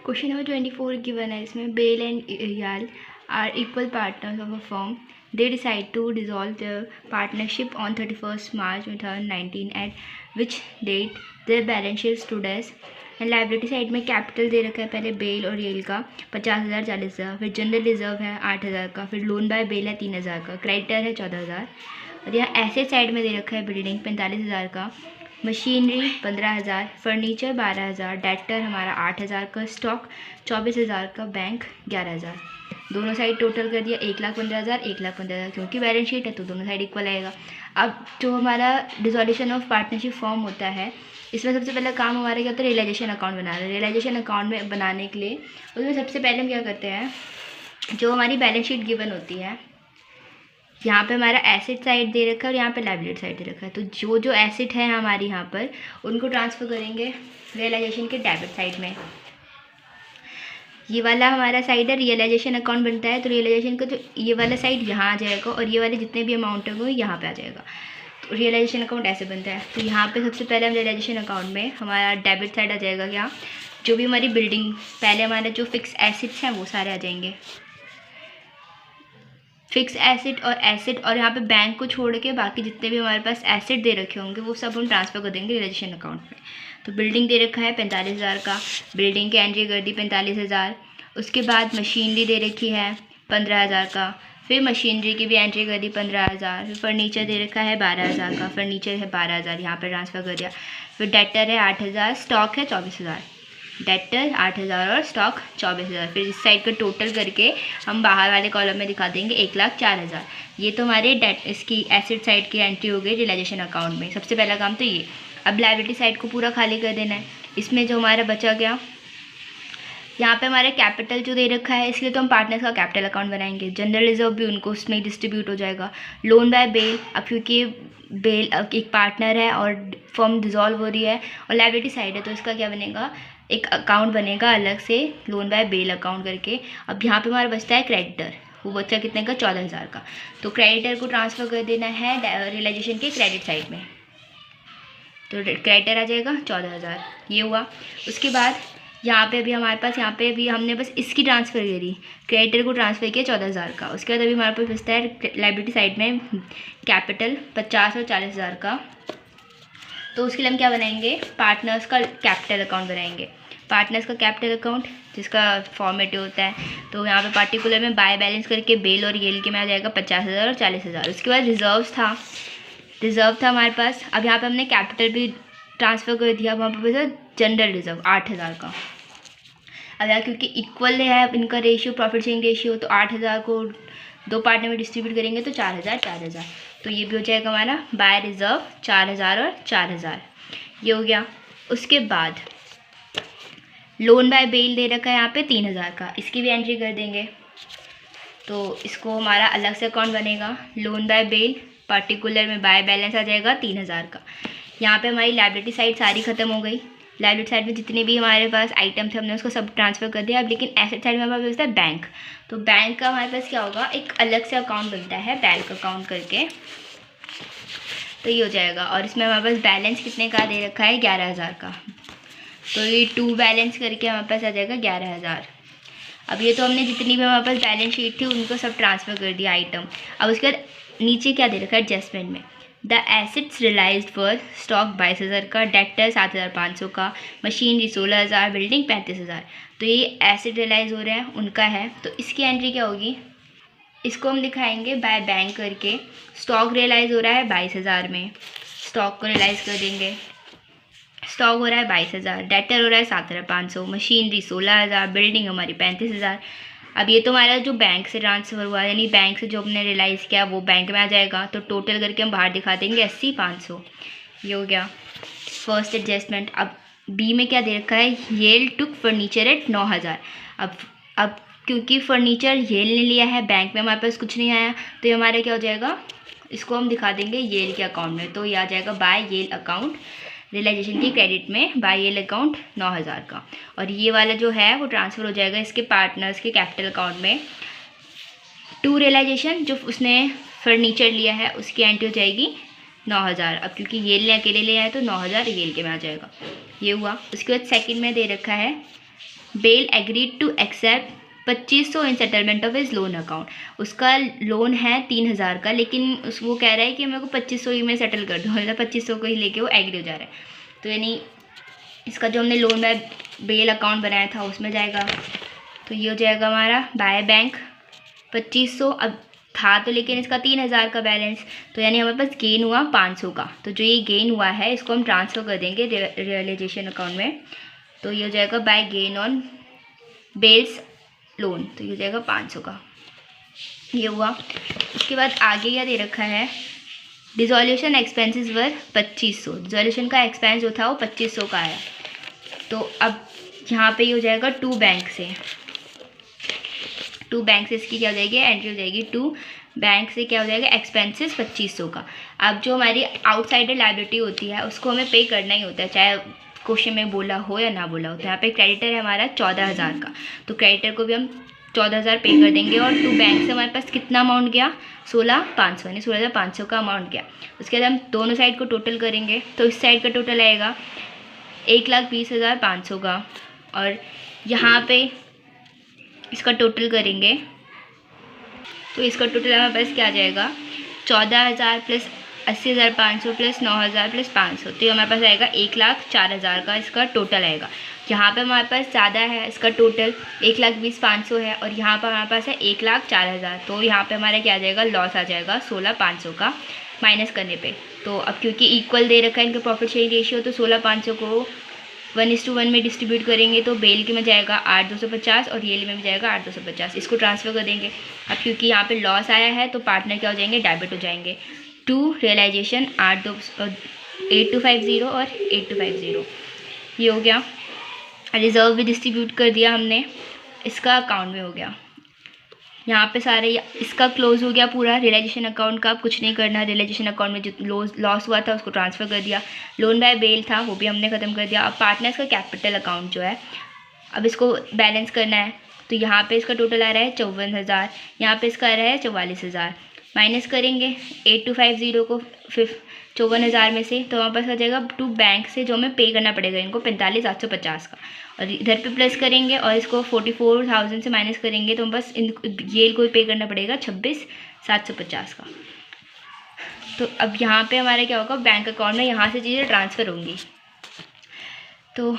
Question number 24 given है इसमें Bell and Yal are equal partners of a firm. They decide to dissolve their partnership on 31st March 2019. At which date their balance sheet stood as. And liability side में capital दे रखा है पहले bell और L का 50,000 40,000, फिर general reserve है 8,000 का, फिर लोन बाय बेल है 3,000 का, क्रेडिटर है 14,000. और यहाँ एसेट साइड में दे रखा है बिल्डिंग 45,000 का, मशीनरी 15,000, फर्नीचर 12,000, डेटर हमारा 8,000 का, स्टॉक 24,000 का, बैंक 11,000. दोनों साइड टोटल कर दिया 1,15,000 1,15,000, क्योंकि बैलेंस शीट है तो दोनों साइड इक्वल आएगा. अब जो हमारा डिसोल्यूशन ऑफ पार्टनरशिप फॉर्म होता है इसमें सबसे पहला काम हमारा क्या होता है, रियलाइजेशन अकाउंट बनाना है. रियलाइजेशन अकाउंट में बनाने के लिए उसमें सबसे पहले हम क्या करते हैं, जो हमारी बैलेंस शीट गिवन होती है यहाँ पे हमारा एसेट साइड दे रखा है और यहाँ पे लायबिलिटी साइड दे रखा है. तो जो एसेट है हमारी यहाँ पर उनको ट्रांसफ़र करेंगे रियलाइजेशन के डेबिट साइड में. ये वाला हमारा साइड है रियलाइजेशन अकाउंट बनता है, तो रियलाइजेशन का जो ये वाला साइड यहाँ आ जाएगा और ये वाले जितने भी अमाउंट होंगे यहाँ पे आ जाएगा. तो रियलाइजेशन अकाउंट ऐसे बनता है. तो यहाँ पे सबसे पहले हम रियलाइजेशन अकाउंट में हमारा डेबिट साइड आ जाएगा क्या, जो भी हमारी बिल्डिंग पहले हमारे जो फिक्स एसेट्स हैं वो सारे आ जाएंगे. फिक्स एसेट और यहाँ पे बैंक को छोड़ के बाकी जितने भी हमारे पास एसेट दे रखे होंगे वो सब हम ट्रांसफ़र कर देंगे रियलाइजेशन अकाउंट में. तो बिल्डिंग दे रखा है 45,000 का, बिल्डिंग की एंट्री कर दी 45,000. उसके बाद मशीनरी दे रखी है 15,000 का, फिर मशीनरी की भी एंट्री कर दी 15,000. फिर फर्नीचर दे रखा है 12,000 का, फर्नीचर है 12,000 यहाँ पर ट्रांसफ़र कर दिया. फिर डेटर है 8,000, स्टॉक है 24,000. डेटर 8,000 और स्टॉक 24,000. फिर इस साइड का टोटल करके हम बाहर वाले कॉलम में दिखा देंगे 1,04,000. ये तो हमारे इसकी एसेट साइड की एंट्री हो गई रियलाइजेशन अकाउंट में. सबसे पहला काम तो ये. अब लायबिलिटी साइड को पूरा खाली कर देना है. इसमें जो हमारा बचा गया यहाँ पे हमारा कैपिटल जो दे रखा है इसलिए तो हम पार्टनर्स का कैपिटल अकाउंट बनाएंगे. जनरल रिजर्व भी उनको उसमें डिस्ट्रीब्यूट हो जाएगा. लोन बाय बेल, अब क्योंकि बेल एक पार्टनर है और फर्म डिज़ोल्व हो रही है और लायबिलिटी साइड है तो इसका क्या बनेगा, एक अकाउंट बनेगा अलग से लोन बाय बेल अकाउंट करके. अब यहाँ पे हमारा बचता है क्रेडिटर, वो बच्चा कितने का 14,000 का. तो क्रेडिटर को ट्रांसफ़र कर देना है रियलाइजेशन के क्रेडिट साइड में. तो क्रेडिटर आ जाएगा 14,000. ये हुआ. उसके बाद यहाँ पे अभी हमारे पास यहाँ पे अभी हमने बस इसकी ट्रांसफ़र करी, क्रेडिटर को ट्रांसफ़र किया 14,000 का. उसके बाद अभी हमारे पास बचता है लायबिलिटी साइड में कैपिटल 50 और 40,000 का. तो उसके लिए हम क्या बनाएंगे, पार्टनर्स का कैपिटल अकाउंट बनाएंगे. पार्टनर्स का कैपिटल अकाउंट जिसका फॉर्मेट होता है, तो यहाँ पे पार्टिकुलर में बाय बैलेंस करके बेल और येल के में आ जाएगा 50,000 और 40,000. उसके बाद रिज़र्व था हमारे पास. अब यहाँ पे हमने कैपिटल भी ट्रांसफ़र कर दिया. वहाँ पे बचा जनरल रिजर्व 8,000 का. अब यार क्योंकि इक्वल है इनका रेशियो, प्रॉफिट शेयरिंग रेशियो, तो 8,000 को दो पार्ट में डिस्ट्रीब्यूट करेंगे तो 4,000 4,000. तो ये भी हो जाएगा हमारा बाय रिजर्व 4,000 और 4,000. ये हो गया. उसके बाद लोन बाय बेल दे रखा है यहाँ पे 3,000 का, इसकी भी एंट्री कर देंगे. तो इसको हमारा अलग से अकाउंट बनेगा. लोन बाय बेल पर्टिकुलर में बाय बैलेंस आ जाएगा 3,000 का. यहाँ पे हमारी लायबिलिटी साइड सारी ख़त्म हो गई. लायबिलिटी साइड में जितने भी हमारे पास आइटम थे हमने उसको सब ट्रांसफ़र कर दिया. अब लेकिन एसेट साइड में हमारे पास है बैंक. तो बैंक का हमारे पास क्या होगा, एक अलग से अकाउंट बनता है बैंक अकाउंट करके. तो ये हो जाएगा. और इसमें हमारे पास बैलेंस कितने का दे रखा है 11,000 का. तो ये 2 बैलेंस करके हमारे पास आ जाएगा 11,000. अब ये तो हमने जितनी भी हमारे पास बैलेंस शीट थी उनको सब ट्रांसफ़र कर दिया आइटम. अब उसके बाद नीचे क्या दे रखा है एडजस्टमेंट में, the assets realised for stock 22,000 का, डेटर 7,500 का, मशीनरी 16,000, बिल्डिंग 35,000. तो ये एसेट रियलाइज हो रहे हैं उनका है. तो इसकी एंट्री क्या होगी, इसको हम दिखाएंगे बाय बैंक करके. स्टॉक रियलाइज़ हो रहा है 22,000 में, स्टॉक को रियलाइज़ कर देंगे. स्टॉक हो रहा है 22,000, डेटर हो रहा है 7,500, मशीनरी 16,000, बिल्डिंग हमारी 35,000. अब ये तो हमारा जो बैंक से ट्रांसफ़र हुआ यानी बैंक से जो हमने रियलाइज़ किया वो बैंक में आ जाएगा. तो टोटल करके हम बाहर दिखा देंगे 80,500. ये हो गया फर्स्ट एडजस्टमेंट. अब बी में क्या दे रखा है, येल टुक फर्नीचर एट 9,000. अब क्योंकि फर्नीचर येल ने लिया है, बैंक में हमारे पास कुछ नहीं आया, तो ये हमारा क्या हो जाएगा, इसको हम दिखा देंगे येल के अकाउंट में. तो ये आ जाएगा बाय येल अकाउंट रियलाइजेशन की क्रेडिट में बाय येल अकाउंट 9,000 का. और ये वाला जो है वो ट्रांसफ़र हो जाएगा इसके पार्टनर्स के कैपिटल अकाउंट में. टू रियलाइजेशन जो उसने फर्नीचर लिया है उसकी एंट्री हो जाएगी 9,000. अब क्योंकि येल ने अकेले लिया है तो 9,000 येल के में आ जाएगा. ये हुआ. उसके बाद सेकंड में दे रखा है Bell agreed to accept 2500 in settlement of his loan account. उसका लोन है 3000 का, लेकिन वो कह रहा है कि मेरे को 2500 ही में सेटल कर दो, मतलब 2500 को ही लेके वो एग्री हो जा रहा है। तो यानी इसका जो हमने लोन में बेल अकाउंट बनाया था उसमें जाएगा। तो ये हो जाएगा हमारा बाय बैंक 2500। अब था तो लेकिन इसका 3000 का बैलेंस, तो यानी हमारे पास गेन हुआ 500 का। तो जो ये गेन हुआ है इसको हम ट्रांसफ़र कर देंगे रियलाइजेशन अकाउंट में। तो ये हो जाएगा by gain on Bell's loan, तो ये हो जाएगा 500 का। ये हुआ। उसके बाद आगे क्या दे रखा है, डिसोल्यूशन एक्सपेंसेस वर 2500। डिसोल्यूशन का एक्सपेंस जो था वो 2500 का आया। तो अब यहाँ पे ये हो जाएगा टू बैंक से इसकी क्या हो जाएगी, एंट्री हो जाएगी टू बैंक से क्या हो जाएगा, एक्सपेंसेस 2500 का। अब जो हमारी आउटसाइडर लायबिलिटी होती है उसको हमें पे करना ही होता है, चाहे क्वेश्चन में बोला हो या ना बोला हो। तो यहाँ पे क्रेडिटर है हमारा 14000 का, तो क्रेडिटर को भी हम 14000 पे कर देंगे। और टू बैंक से हमारे पास कितना अमाउंट गया, 16500, यानी 16500 का अमाउंट गया। उसके बाद हम दोनों साइड को टोटल करेंगे, तो इस साइड का टोटल आएगा 1,20,500 का, और यहाँ पे इसका टोटल करेंगे तो इसका टोटल हमारे पास क्या आ जाएगा, 14000 प्लस 80,500 प्लस 9000 प्लस 500, तो ये हमारे पास आएगा 1,04,000 का इसका टोटल आएगा। यहाँ पे हमारे पास ज़्यादा है, इसका टोटल 1,20,500 है, और यहाँ पर हमारे पास है 1,04,000। तो यहाँ पे हमारा क्या आ जाएगा, लॉस आ जाएगा 16,500 का माइनस करने पे। तो अब क्योंकि इक्वल दे रखा है इनका प्रॉफिट शेयरिंग रेशियो, तो 16,500 को 1:1 में डिस्ट्रीब्यूट करेंगे तो बेल के में जाएगा 8,250 और येल में भी जाएगा 8,250। इसको ट्रांसफ़र कर देंगे। अब क्योंकि यहाँ पे लॉस आया है तो पार्टनर क्या हो जाएंगे, डेबिट हो जाएंगे। टू रियलाइजेशन 8250 और 8250, ये हो गया। रिज़र्व भी डिस्ट्रीब्यूट कर दिया हमने, इसका अकाउंट में हो गया। यहाँ पे सारे इसका क्लोज हो गया पूरा। रियलाइजेशन अकाउंट का अब कुछ नहीं करना, रियलाइजेशन अकाउंट में जो लॉस हुआ था उसको ट्रांसफ़र कर दिया। लोन बाय बेल था वो भी हमने ख़त्म कर दिया। अब पार्टनर्स का कैपिटल अकाउंट जो है, अब इसको बैलेंस करना है। तो यहाँ पे इसका टोटल आ रहा है 54,000, यहाँ पे इसका आ रहा है 44,000। माइनस करेंगे 8250 को 54,000 में से, तो हमारे पास आ जाएगा टू बैंक से जो हमें पे करना पड़ेगा इनको 45,750 का, और इधर पे प्लस करेंगे और इसको 44,000 से माइनस करेंगे तो बस ये को पे करना पड़ेगा 26,750 का। तो अब यहाँ पे हमारा क्या होगा, बैंक अकाउंट में यहाँ से चीज़ें ट्रांसफ़र होंगी। तो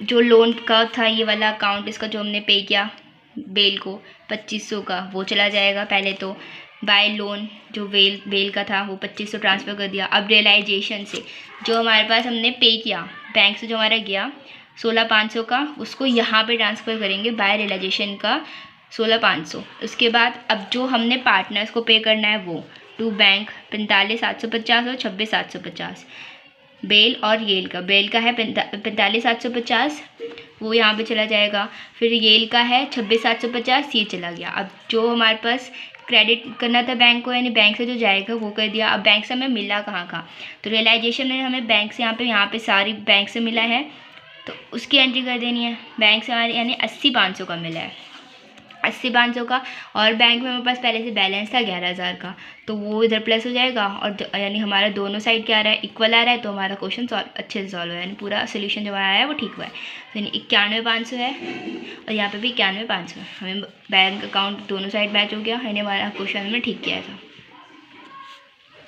जो लोन का था ये वाला अकाउंट, इसका जो हमने पे किया बेल को 2500 का, वो चला जाएगा पहले। तो बाय लोन जो बेल का था वो 2500 ट्रांसफ़र कर दिया। अब रियलाइजेशन से जो हमारे पास हमने पे किया बैंक से, जो हमारा गया 16,500 का, उसको यहाँ पे ट्रांसफ़र करेंगे बाय रियलाइजेशन का 16,500। उसके बाद अब जो हमने पार्टनर्स को पे करना है वो टू बैंक 45,750 और 26,750। बेल और येल का, बेल का है 45,750, वो यहाँ पे चला जाएगा। फिर येल का है 26,750, ये चला गया। अब जो हमारे पास क्रेडिट करना था बैंक को, यानी बैंक से जो जाएगा वो कर दिया। अब बैंक से हमें मिला कहाँ, तो रियलाइजेशन में हमें बैंक से यहाँ पे सारी बैंक से मिला है तो उसकी एंट्री कर देनी है। बैंक से हमारे यानी 80,500 का मिला है, 80,500 का, और बैंक में हमारे पास पहले से बैलेंस था 11,000 का, तो वो इधर प्लस हो जाएगा। और यानी हमारा दोनों साइड क्या आ रहा है, इक्वल आ रहा है, तो हमारा क्वेश्चन अच्छे से सॉल्व है, यानी पूरा सोल्यूशन जो आया है वो ठीक हुआ है। तो यानी 91,500 है और यहाँ पे भी 91,500 है। हमें बैंक अकाउंट दोनों साइड मैच हो गया, यानी हमारा क्वेश्चन हमने ठीक किया था।